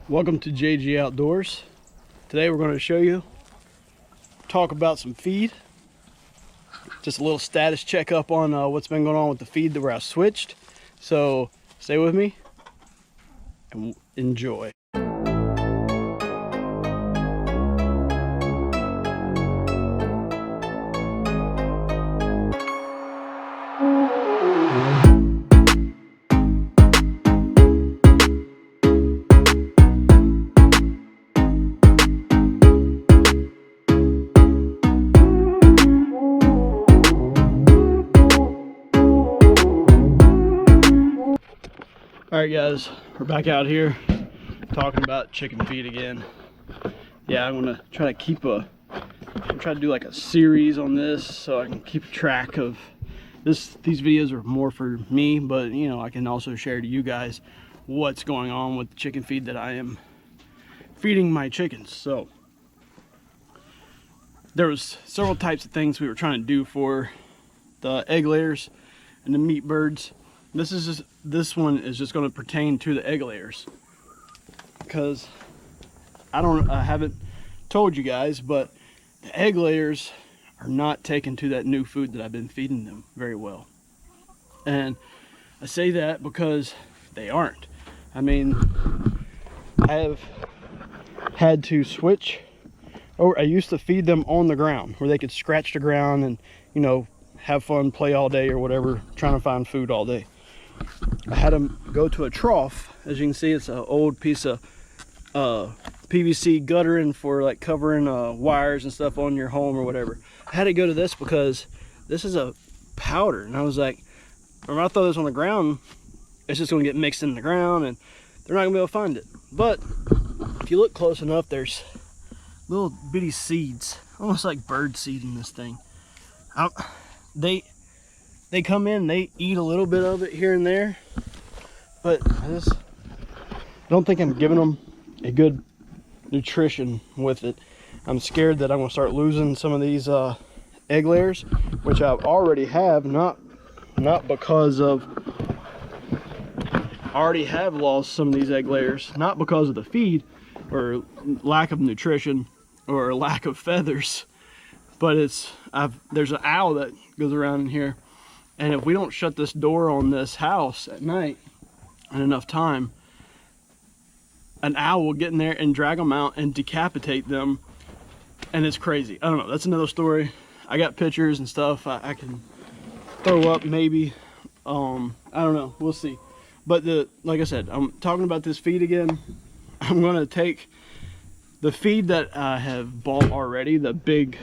Welcome to JG Outdoors. Today we're going to talk about some feed. Just a little status check up on what's been going on with the feed that where I switched. So stay with me and enjoy. Alright guys, we're back out here talking about chicken feed again. Yeah, I'm gonna try to do like a series on this so I can keep track of this. These videos are more for me, but you know, I can also share to you guys what's going on with the chicken feed that I am feeding my chickens. So there was several types of things we were trying to do for the egg layers and the meat birds. This one is just going to pertain to the egg layers, because I haven't told you guys, but the egg layers are not taken to that new food that I've been feeding them very well. And I say that because they aren't. I mean, I have had to switch over. I used to feed them on the ground where they could scratch the ground and, you know, have fun, play all day or whatever, trying to find food all day. I had them go to a trough. As you can see, it's an old piece of PVC guttering for like covering wires and stuff on your home or whatever. I had to go to this because this is a powder, and I was like, when I throw this on the ground, it's just going to get mixed in the ground and they're not going to be able to find it. But if you look close enough, there's little bitty seeds, almost like bird seed in this thing. They come in, they eat a little bit of it here and there, but I just don't think I'm giving them a good nutrition with it. I'm scared that I'm going to start losing some of these egg layers, which I already have, not because of, I already have lost some of these egg layers, not because of the feed or lack of nutrition or lack of feathers, but there's an owl that goes around in here. And if we don't shut this door on this house at night in enough time, an owl will get in there and drag them out and decapitate them. And it's crazy. I don't know. That's another story. I got pictures and stuff I can throw up maybe. I don't know. We'll see. But like I said, I'm talking about this feed again. I'm going to take the feed that I have bought already, the big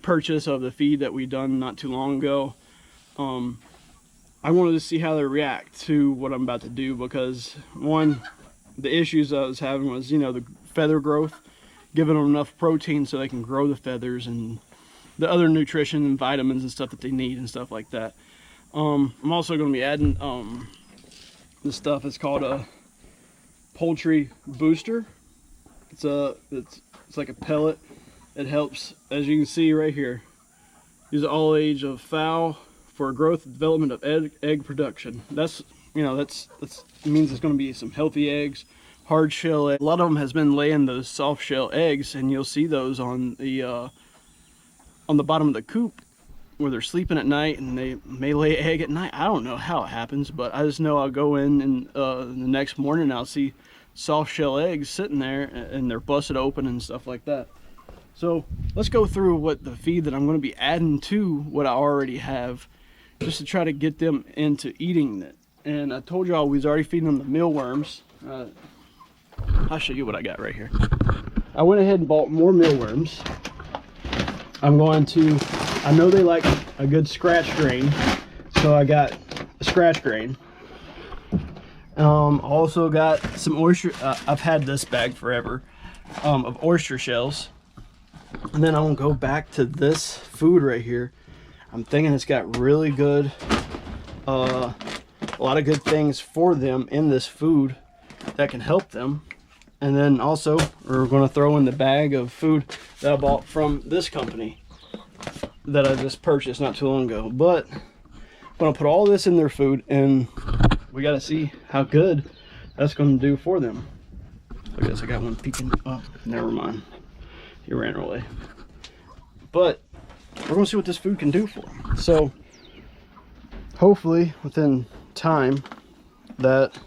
purchase of the feed that we done not too long ago. I wanted to see how they react to what I'm about to do, because one, the issues I was having was, you know, the feather growth, giving them enough protein so they can grow the feathers and the other nutrition and vitamins and stuff that they need and stuff like that. I'm also going to be adding this stuff. It's called a poultry booster. It's like a pellet. It helps, as you can see right here, use all age of fowl for growth and development of egg production. That's, you know, that's means it's going to be some healthy eggs, hard shell eggs. A lot of them has been laying those soft shell eggs, and you'll see those on the bottom of the coop where they're sleeping at night, and they may lay egg at night. I don't know how it happens, but I just know I'll go in and the next morning I'll see soft shell eggs sitting there, and they're busted open and stuff like that. So let's go through what the feed that I'm going to be adding to what I already have, just to try to get them into eating it. And I told y'all we was already feeding them the mealworms. I'll show you what I got right here. I went ahead and bought more mealworms. I know they like a good scratch grain, so I got a scratch grain. Also got some oyster, I've had this bag forever, of oyster shells. And then I'm gonna go back to this food right here. I'm thinking it's got really good, a lot of good things for them in this food that can help them. And then also we're gonna throw in the bag of food that I bought from this company that I just purchased not too long ago. But I'm gonna put all this in their food, and we gotta see how good that's going to do for them. Look at this, I got one peeking. Oh, never mind. He ran away. But we're going to see what this food can do for them. So hopefully within time that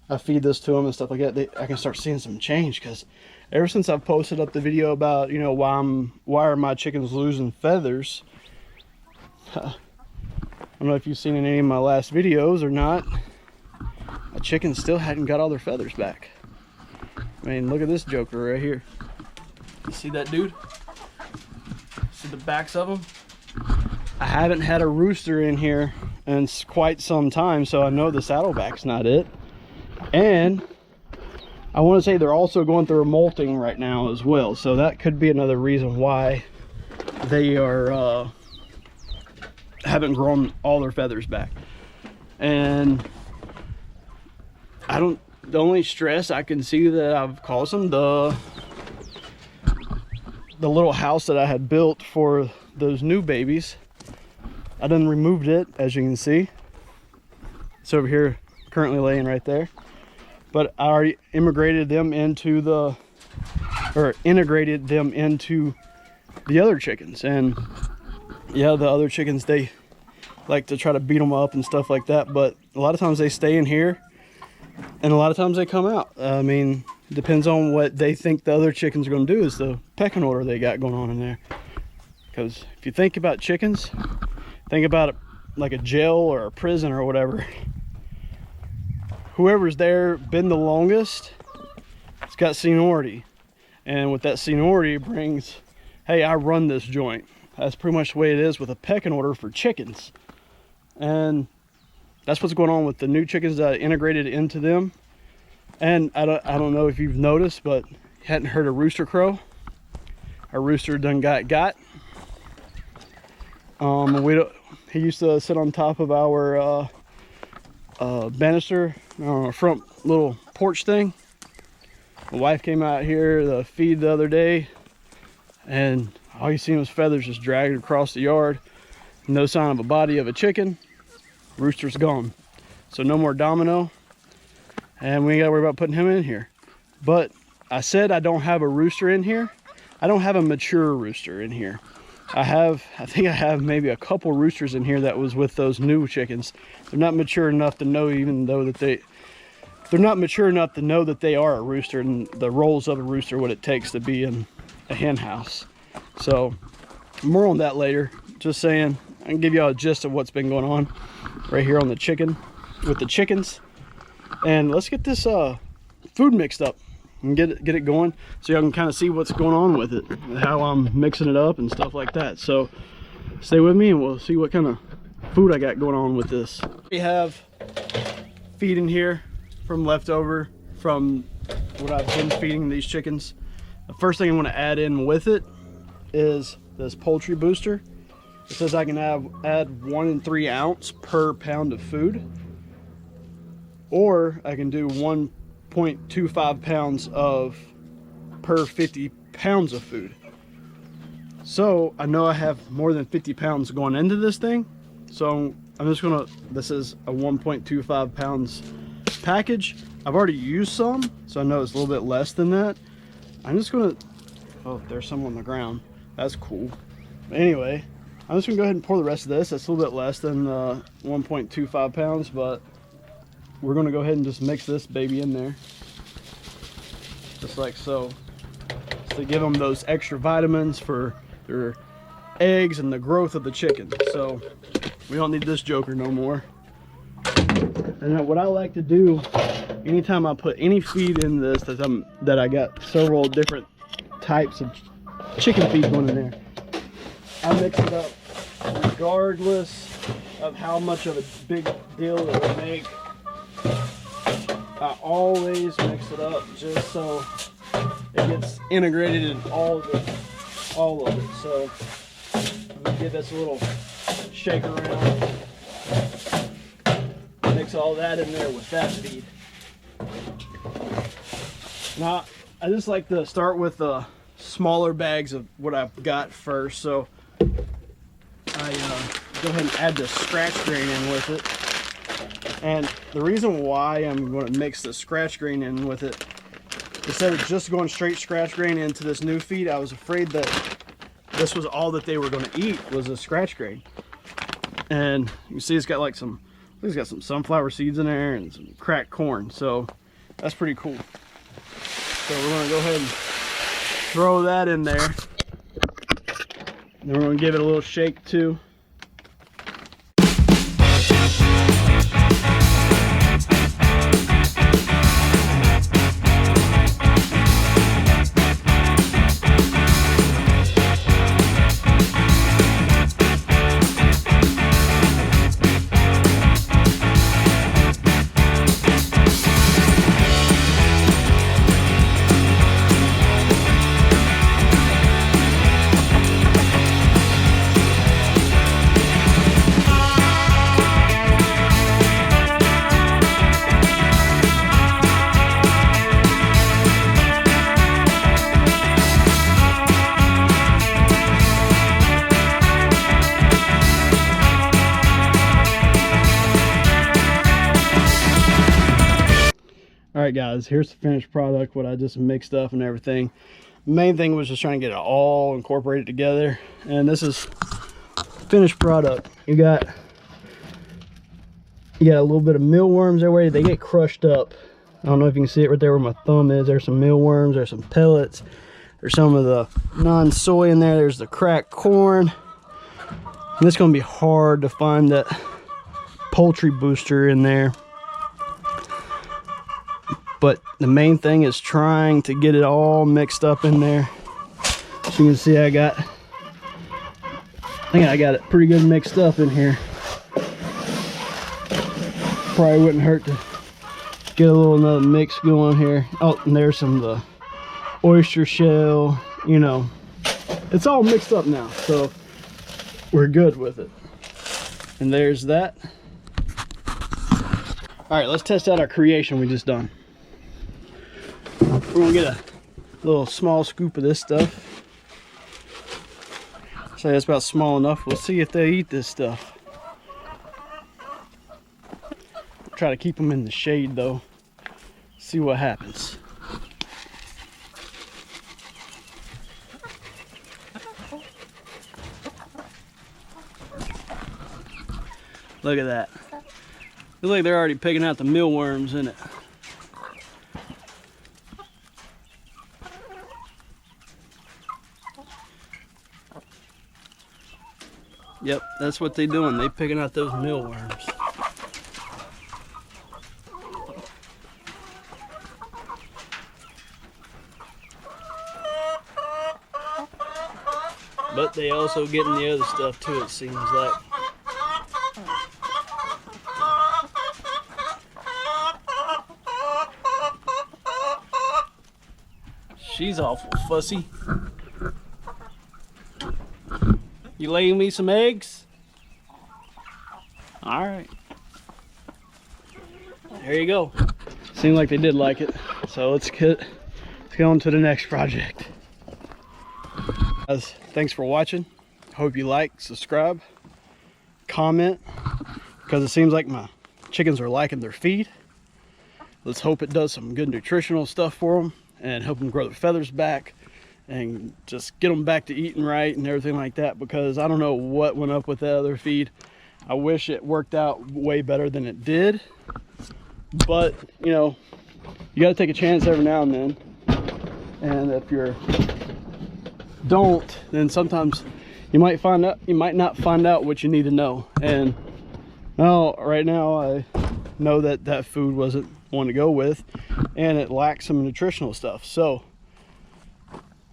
I feed this to them and stuff like that, I can start seeing some change. Because ever since I've posted up the video about, you know, why are my chickens losing feathers, I don't know if you've seen in any of my last videos or not, my chickens still hadn't got all their feathers back. I mean, look at this joker right here. You see that dude? See the backs of them? I haven't had a rooster in here in quite some time, so I know the saddleback's not it. And I want to say they're also going through a molting right now as well, so that could be another reason why they are haven't grown all their feathers back. And the only stress I can see that I've caused them, the little house that I had built for those new babies, I done removed it, as you can see. It's over here, currently laying right there. But I already integrated them into the other chickens. And yeah, the other chickens, they like to try to beat them up and stuff like that, but a lot of times they stay in here and a lot of times they come out. I mean, it depends on what they think the other chickens are going to do, is the pecking order they got going on in there. Because if you think about chickens, think about it like a jail or a prison or whatever. Whoever's there been the longest, it's got seniority. And with that seniority brings, hey, I run this joint. That's pretty much the way it is with a pecking order for chickens. And that's what's going on with the new chickens that I integrated into them. And I don't know if you've noticed, but you hadn't heard a rooster crow. Our rooster done got. He used to sit on top of our banister, front little porch thing. My wife came out here to feed the other day, and all you seen was feathers just dragged across the yard. No sign of a body of a chicken. Rooster's gone. So no more Domino, and we ain't gotta worry about putting him in here. But I said I don't have a rooster in here. I don't have a mature rooster in here. I think I have maybe a couple roosters in here that was with those new chickens. They're not mature enough to know, even though that they're not mature enough to know that they are a rooster and the roles of a rooster, what it takes to be in a hen house. So more on that later. Just saying, I can give y'all a gist of what's been going on right here on the chicken with the chickens. And let's get this food mixed up and get it going, so y'all can kind of see what's going on with it, how I'm mixing it up and stuff like that. So stay with me and we'll see what kind of food I got going on with this. We have feed in here from leftover from what I've been feeding these chickens. The first thing I want to add in with it is this poultry booster. It says I can add 1 3 ounce per pound of food, or I can do 1.25 pounds of per 50 pounds of food. So I know I have more than 50 pounds going into this thing. So I'm just gonna, this is a 1.25 pounds package. I've already used some, so I know it's a little bit less than that. I'm just gonna, oh, there's some on the ground. That's cool. But anyway, I'm just gonna go ahead and pour the rest of this. That's a little bit less than 1.25 pounds, but we're gonna go ahead and just mix this baby in there. Just like so. To give them those extra vitamins for their eggs and the growth of the chicken. So we don't need this joker no more. And what I like to do, anytime I put any feed in this, that I got several different types of chicken feed going in there, I mix it up regardless of how much of a big deal it would make. I always mix it up just so it gets integrated in all of it. So I'm gonna give this a little shake around. Mix all that in there with that feed. Now I just like to start with the smaller bags of what I've got first. So I go ahead and add the scratch grain in with it. And the reason why I'm going to mix the scratch grain in with it, instead of just going straight scratch grain into this new feed, I was afraid that this was all that they were going to eat, was a scratch grain. And you see it's got like some, it's got some sunflower seeds in there and some cracked corn, so that's pretty cool. So we're going to go ahead and throw that in there. Then we're going to give it a little shake too. Alright guys, here's the finished product, what I just mixed up and everything. The main thing was just trying to get it all incorporated together. And this is finished product. You got a little bit of mealworms everywhere. They get crushed up. I don't know if you can see it right there where my thumb is. There's some mealworms, there's some pellets, there's some of the non-soy in there, there's the cracked corn. And it's going to be hard to find that poultry booster in there. But the main thing is trying to get it all mixed up in there. So you can see I think I got it pretty good mixed up in here. Probably wouldn't hurt to get a little another mix going here. Oh, and there's some of the oyster shell, you know. It's all mixed up now, so we're good with it. And there's that. All right, let's test out our creation we just done. We're gonna get a little small scoop of this stuff. Say that's about small enough. We'll see if they eat this stuff. Try to keep them in the shade though. See what happens. Look at that. Looks like they're already picking out the mealworms in it. Yep, that's what they're doing. They picking out those mealworms. But they also getting the other stuff too, it seems like. She's awful fussy. You laying me some eggs? All right. There you go. Seemed like they did like it. So let's go on to the next project. Guys, thanks for watching. Hope you like, subscribe, comment, because it seems like my chickens are liking their feed. Let's hope it does some good nutritional stuff for them and help them grow their feathers back and just get them back to eating right and everything like that, because I don't know what went up with the other feed. I wish it worked out way better than it did, but you know, you got to take a chance every now and then, and if you're don't, then sometimes you might not find out what you need to know. And well, right now I know that that food wasn't one to go with, and it lacks some nutritional stuff. So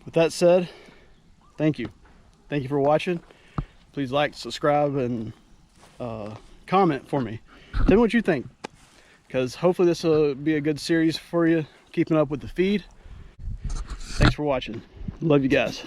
with that said, thank you for watching. Please like, subscribe, and comment for me. Tell me what you think, because hopefully this will be a good series for you, keeping up with the feed. Thanks for watching. Love you guys.